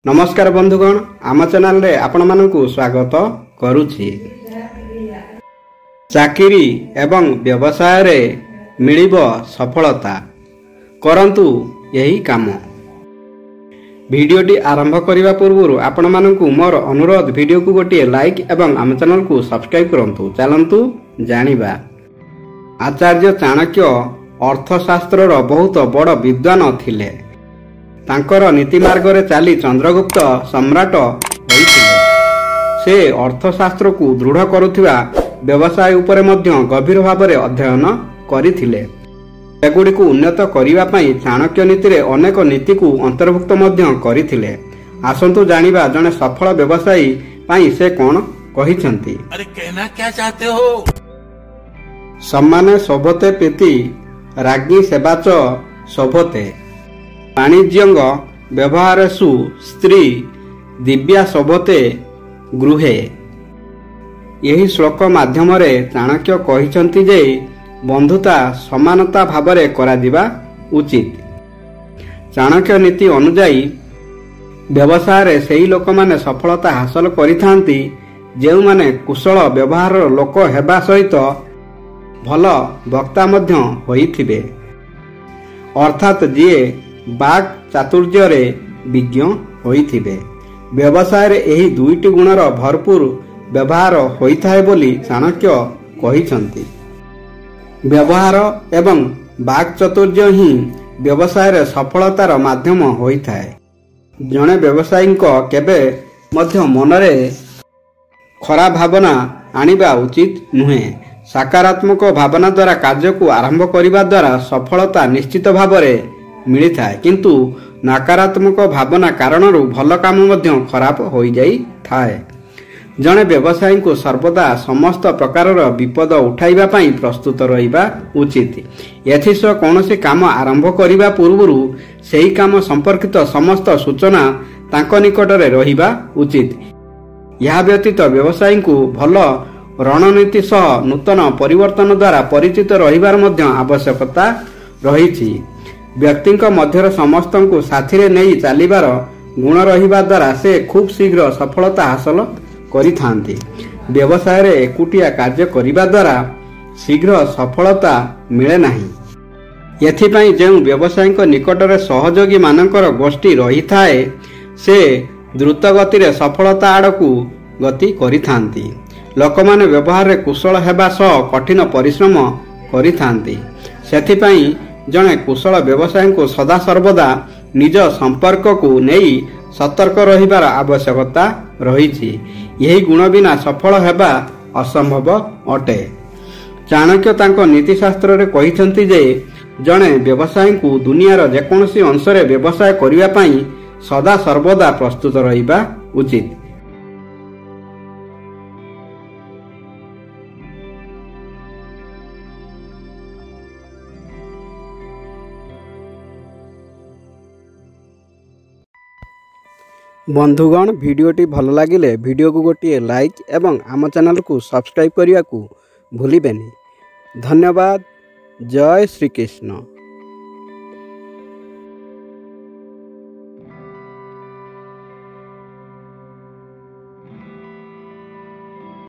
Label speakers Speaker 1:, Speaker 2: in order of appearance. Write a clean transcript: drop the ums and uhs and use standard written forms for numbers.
Speaker 1: नमस्कार बंधुगण आम चैनल रे आपण मानकु स्वागत करुछि। चाकरी एवं व्यवसाय रे मिलिबो सफलता करंतु यही काम। वीडियोटी आरंभ करिवा पूर्व आपण मानकु मोर अनुरोध वीडियो को गोटे लाइक एवं आम चैनल को सब्सक्राइब करंतु। चलंतु जानिबा। आचार्य चाणक्य अर्थशास्त्र रो बहुत बड़ विद्वान थिले। तांकर नीति मार्ग रे चाली चंद्रगुप्त सम्राट होइथिले। से अर्थशास्त्र को दृढ़ करुथिबा व्यवसाय उपरे मध्य गभीर भाव में अध्ययन करिथिले। एगुडी को उन्नत करिवा पई चाणक्य नीति रे अनेक नीति को अंतर्भुक्त मध्य करिथिले। आसंतु जानिबा जने सफल व्यवसायी पई से कोन कहिसंती।
Speaker 2: अरे कहना क्या चाहते हो?
Speaker 1: सम्माने शोभते प्रीति राज्ञी सेवाच शोभते। वाणिज्यंग व्यवहारेषु स्त्री दिव्या शोभते गृहे। यही श्लोक माध्यम रे चाणक्य कहिसंती जे बंधुता समानता भावरे करा दिबा उचित। चाणक्य नीति अनुसायी व्यवसाय रे सेही लोक माने सफलता हासिल करिथांती जेउ माने कुशल व्यवहार लोक हेबा सहित भल वक्ता मध्य होइथिबे। अर्थात जे बाग चातुर्य रे विज्ञ होइथिबे। व्यवसाय रे एही दुईटी गुणर भरपूर व्यवहार होइथाय बोली चाणक्य कहिसंती। व्यवहार एवं बाग चातुर्य ही व्यवसाय रे सफलतार माध्यम होइथाय। जणे व्यवसायी केबे मध्य मनरे खराब भावना आनिबा उचित नुहे। सकारात्मक भावना द्वारा कार्य को आरंभ करिबा द्वारा सफलता निश्चित भावरे मिली थाए, किंतु नकारात्मक भावना कारण भल काम मध्य खराब हो जाई थाए। जणे व्यवसायी को सर्वदा समस्त प्रकार विपद उठाइबा पई प्रस्तुत रहिबा उचित। एथिसह कौनसी काम आरंभ करिबा पूर्वरु सेही काम संपर्कित समस्त सूचना तांको निकटरे रहिबा उचित। यह व्यतीत व्यवसायी को भल रणनीति सह नूतन परिवर्तन द्वारा परिचित रहिबार मध्य आवश्यकता रहिछि। व्यक्ति मध्य समस्त को साथी रे नहीं चलिबार गुण रहिबा द्वारा से खूब शीघ्र सफलता हासिल करिथांती। व्यवसाय रे एकुटिया कार्य करिबा द्वारा शीघ्र सफलता मिले नाही। एथिपई जे व्यवसायी निकट रे सहयोगी मानकर गोष्ठी रही थाए से द्रुत गति रे सफलता आड़कू गति करिथांती। लोकमाने व्यवहार रे कुशल हेबा सह कठिन परिश्रम करिथांती। सेथिपई जणे कुशल व्यवसायी को सदा सर्वदा निज संपर्क को नहीं सतर्क रहिबार आवश्यकता रहिछि। यही गुण बिना सफल हेबा असंभव अटे। चाणक्य तांको नीतिशास्त्र रे कहिसंती जे जणे व्यवसायी को दुनियार जेकोनसी अंश रे व्यवसाय करिवा पई सदा सर्वदा प्रस्तुत रहिबा उचित। बंधुगण वीडियोटी भल लागिले वीडियो को गोटे लाइक एवं आम चैनल को सब्सक्राइब करने को भूलिबेनी। धन्यवाद। जय श्री कृष्ण।